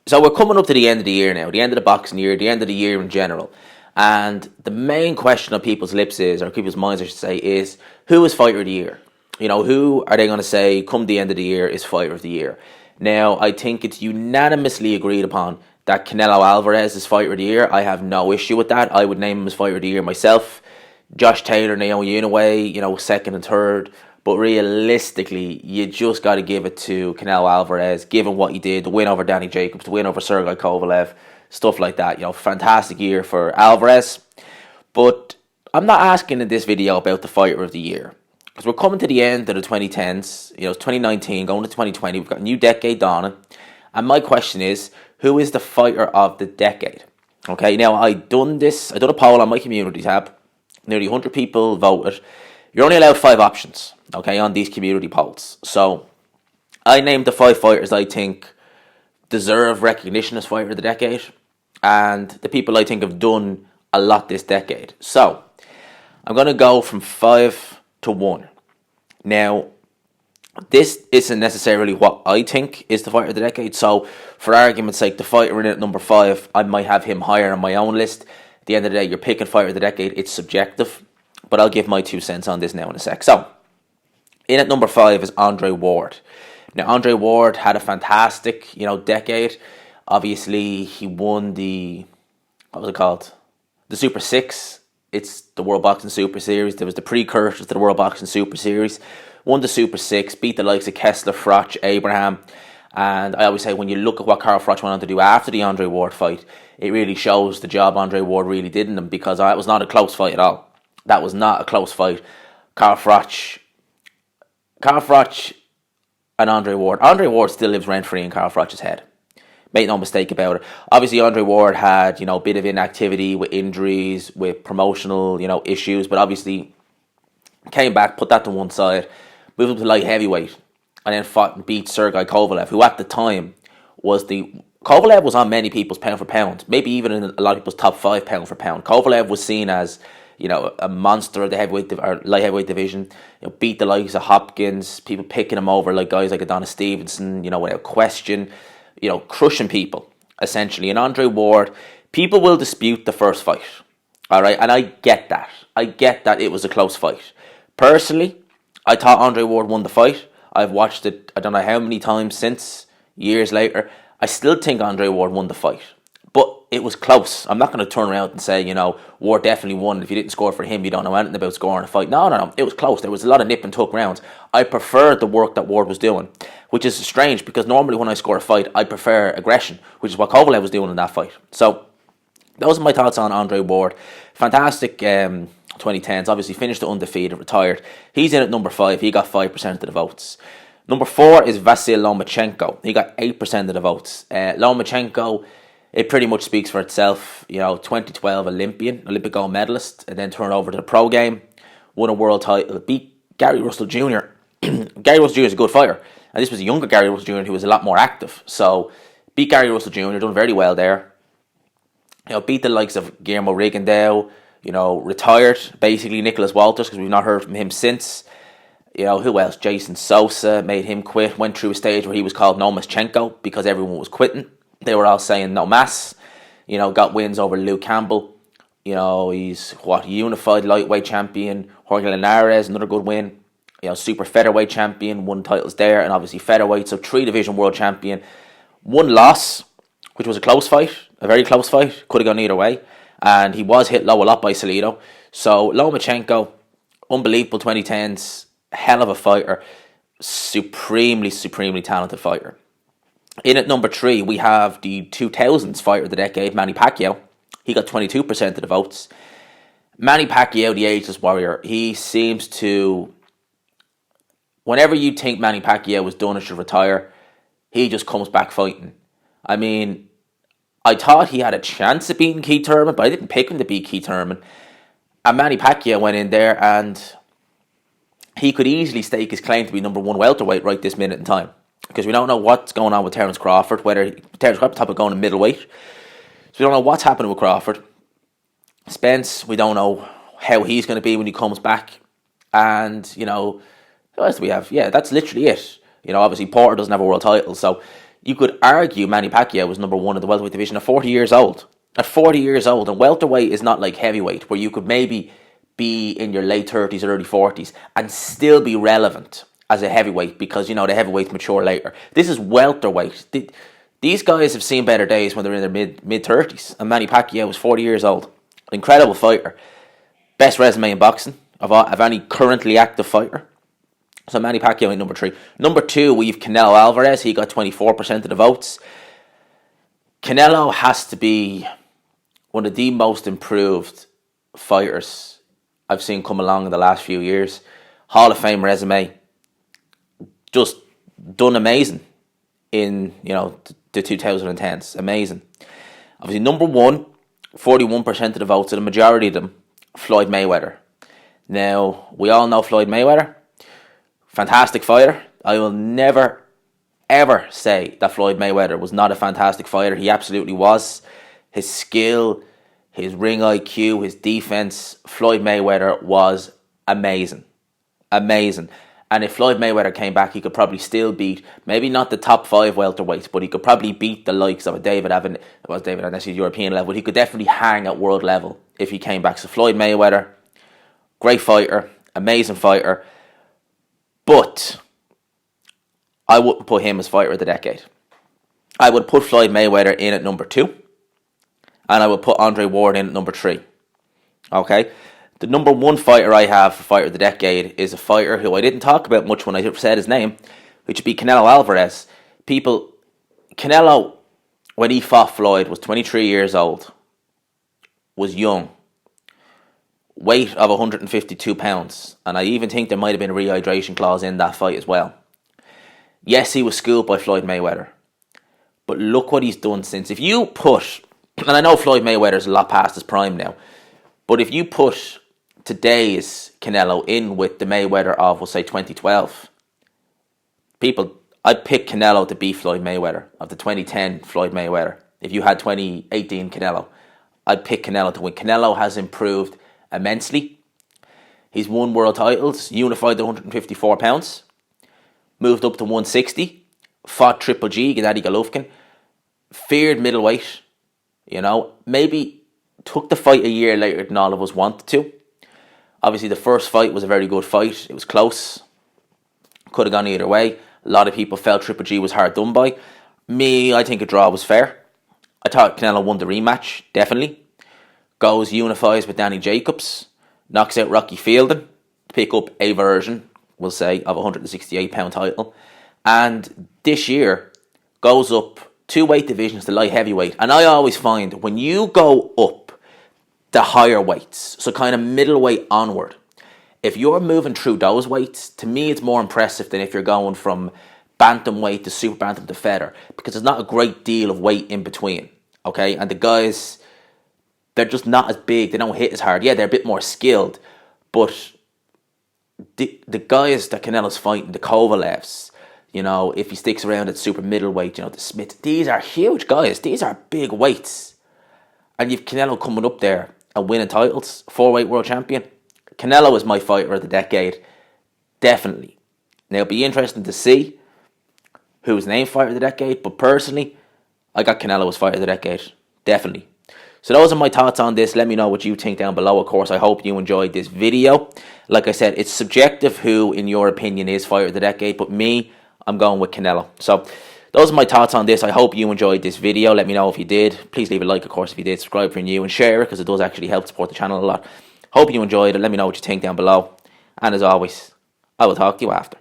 So we're coming up to the end of the year now, the end of the boxing year, the end of the year in general. And the main question on people's lips is, or people's minds, I should say, is who is fighter of the year? Who are they going to say come the end of the year is fighter of the year? Now, I think it's unanimously agreed upon that Canelo Alvarez is fighter of the year. I have no issue with that. I would name him as fighter of the year myself. Josh Taylor, Naomi Inoue, second and third. But realistically, you just got to give it to Canelo Alvarez, given what he did, the win over Danny Jacobs, the win over Sergey Kovalev, stuff like that. Fantastic year for Alvarez. But I'm not asking in this video about the fighter of the year, because we're coming to the end of the 2010s. It's 2019, going to 2020. We've got a new decade dawning. And my question is, who is the fighter of the decade? Okay, now I done a poll on my community tab. Nearly 100 people voted. You're only allowed 5 options, okay, on these community polls. So I named the 5 fighters I think deserve recognition as fighter of the decade, and the people I think have done a lot this decade. So I'm going to go from 5 to 1. Now, this isn't necessarily what I think is the fighter of the decade. So for argument's sake, the fighter in at number 5, I might have him higher on my own list. At the end of the day, you're picking fighter of the decade. It's subjective. But I'll give my 2 cents on this now in a sec. So, in at number 5 is Andre Ward. Now, Andre Ward had a fantastic, decade. Obviously, he won what was it called? The Super 6. It's the World Boxing Super Series. There was the precursors to the World Boxing Super Series. Won the Super 6, beat the likes of Kessler, Froch, Abraham. And I always say, when you look at what Carl Froch went on to do after the Andre Ward fight, it really shows the job Andre Ward really did in him, because it was not a close fight at all. That was not a close fight. Carl Froch and Andre Ward. Andre Ward still lives rent-free in Carl Froch's head. Make no mistake about it. Obviously, Andre Ward had, a bit of inactivity with injuries, with promotional, issues. But obviously, came back, put that to one side, moved up to light heavyweight, and then fought and beat Sergey Kovalev, who at the time Kovalev was on many people's pound for pound, maybe even in a lot of people's top 5 pound for pound. Kovalev was seen as a monster of the light heavyweight division. Beat the likes of Hopkins, people picking him over like guys like Adonis Stevenson, without question, crushing people, essentially. And Andre Ward, people will dispute the first fight, all right? And I get that. I get that it was a close fight. Personally, I thought Andre Ward won the fight. I've watched it, I don't know how many times since, years later. I still think Andre Ward won the fight. But it was close. I'm not going to turn around and say, Ward definitely won. If you didn't score for him, you don't know anything about scoring a fight. No. It was close. There was a lot of nip and tuck rounds. I preferred the work that Ward was doing, which is strange, because normally when I score a fight, I prefer aggression, which is what Kovalev was doing in that fight. So those are my thoughts on Andre Ward. Fantastic 2010s. Obviously finished undefeated, retired. He's in at number 5. He got 5% of the votes. Number 4 is Vasyl Lomachenko. He got 8% of the votes. Lomachenko, it pretty much speaks for itself. 2012 Olympic gold medalist, and then turned over to the pro game, won a world title, beat Gary Russell Jr. Gary Russell Jr. is a good fighter, and this was a younger Gary Russell Jr. who was a lot more active. So, beat Gary Russell Jr., done very well there. Beat the likes of Guillermo Rigondeaux, retired, basically Nicholas Walters, because we've not heard from him since. Who else? Jason Sosa made him quit, went through a stage where he was called Nomaschenko because everyone was quitting. They were all saying no mass, got wins over Luke Campbell. He's unified lightweight champion. Jorge Linares, another good win. Super featherweight champion, won titles there, and obviously featherweight, so 3-division world champion. One loss, which was a close fight, a very close fight, could have gone either way, and he was hit low a lot by Salido. So Lomachenko, unbelievable 2010s, hell of a fighter, supremely talented fighter. In at number 3, we have the 2000s fighter of the decade, Manny Pacquiao. He got 22% of the votes. Manny Pacquiao, the ageless warrior, he seems to... Whenever you think Manny Pacquiao was done and should retire, he just comes back fighting. I mean, I thought he had a chance of beating Keith Thurman, but I didn't pick him to beat Keith Thurman. And Manny Pacquiao went in there, and he could easily stake his claim to be number 1 welterweight right this minute in time. Because we don't know what's going on with Terence Crawford, whether Terence Crawford's top of going to middleweight. So we don't know what's happening with Crawford. Spence, we don't know how he's going to be when he comes back. And, who else do we have? Yeah, that's literally it. Obviously Porter doesn't have a world title, so You could argue Manny Pacquiao was number one in the welterweight division at 40 years old. At 40 years old, and welterweight is not like heavyweight, where you could maybe be in your late 30s or early 40s and still be relevant as a heavyweight because, the heavyweights mature later. This is welterweight. These guys have seen better days when they're in their mid-30s, and Manny Pacquiao was 40 years old. Incredible fighter. Best resume in boxing of any currently active fighter. So Manny Pacquiao in number 3. Number 2, we've Canelo Alvarez. He got 24% of the votes. Canelo has to be one of the most improved fighters I've seen come along in the last few years. Hall of Fame resume. Just done amazing in, the 2010s. Amazing. Obviously, number 1, 41% of the votes, and the majority of them, Floyd Mayweather. Now, we all know Floyd Mayweather. Fantastic fighter. I will never, ever say that Floyd Mayweather was not a fantastic fighter. He absolutely was. His skill, his ring IQ, his defense, Floyd Mayweather was amazing. Amazing. And if Floyd Mayweather came back, he could probably still beat, maybe not the top 5 welterweights, but he could probably beat the likes of a David Evans. Well, David Evans is European level, but he could definitely hang at world level if he came back. So Floyd Mayweather, great fighter, amazing fighter. But I wouldn't put him as fighter of the decade. I would put Floyd Mayweather in at number 2. And I would put Andre Ward in at number 3. Okay? The number 1 fighter I have for fighter of the decade is a fighter who I didn't talk about much when I said his name, which would be Canelo Alvarez. Canelo, when he fought Floyd, was 23 years old. Was young. Weight of 152 pounds. And I even think there might have been a rehydration clause in that fight as well. Yes, he was schooled by Floyd Mayweather. But look what he's done since. If you put, and I know Floyd Mayweather's a lot past his prime now, but if you put today's Canelo in with the Mayweather of, we'll say, 2012, I'd pick Canelo to beat Floyd Mayweather, of the 2010 Floyd Mayweather. If you had 2018 Canelo, I'd pick Canelo to win. Canelo has improved immensely. He's won world titles, unified to 154 pounds, moved up to 160, fought Triple G, Gennady Golovkin, feared middleweight, maybe took the fight a year later than all of us wanted to. Obviously, the first fight was a very good fight. It was close. Could have gone either way. A lot of people felt Triple G was hard done by. Me, I think a draw was fair. I thought Canelo won the rematch, definitely. Goes, unifies with Danny Jacobs, knocks out Rocky Fielding to pick up a version, we'll say, of a 168-pound title. And this year, goes up 2 weight divisions to light heavyweight. And I always find when you go up the higher weights, so kind of middleweight onward, if you're moving through those weights, to me it's more impressive than if you're going from bantamweight to super bantam to feather, because there's not a great deal of weight in between, okay? And the guys, they're just not as big, they don't hit as hard. Yeah, they're a bit more skilled, but the guys that Canelo's fighting, the Kovalevs, if he sticks around at super middleweight, the Smiths, these are huge guys, these are big weights. And you've Canelo coming up there and winning titles, 4-weight world champion. Canelo is my fighter of the decade, definitely. Now, it'll be interesting to see who's named fighter of the decade, but personally, I got Canelo as fighter of the decade, definitely. So those are my thoughts on this. Let me know what you think down below. Of course, I hope you enjoyed this video. Like I said, it's subjective who, in your opinion, is fighter of the decade, but me, I'm going with Canelo. So those are my thoughts on this. I hope you enjoyed this video. Let me know if you did. Please leave a like, of course, if you did. Subscribe if you're new and share it, because it does actually help support the channel a lot. Hope you enjoyed it. Let me know what you think down below. And as always, I will talk to you after.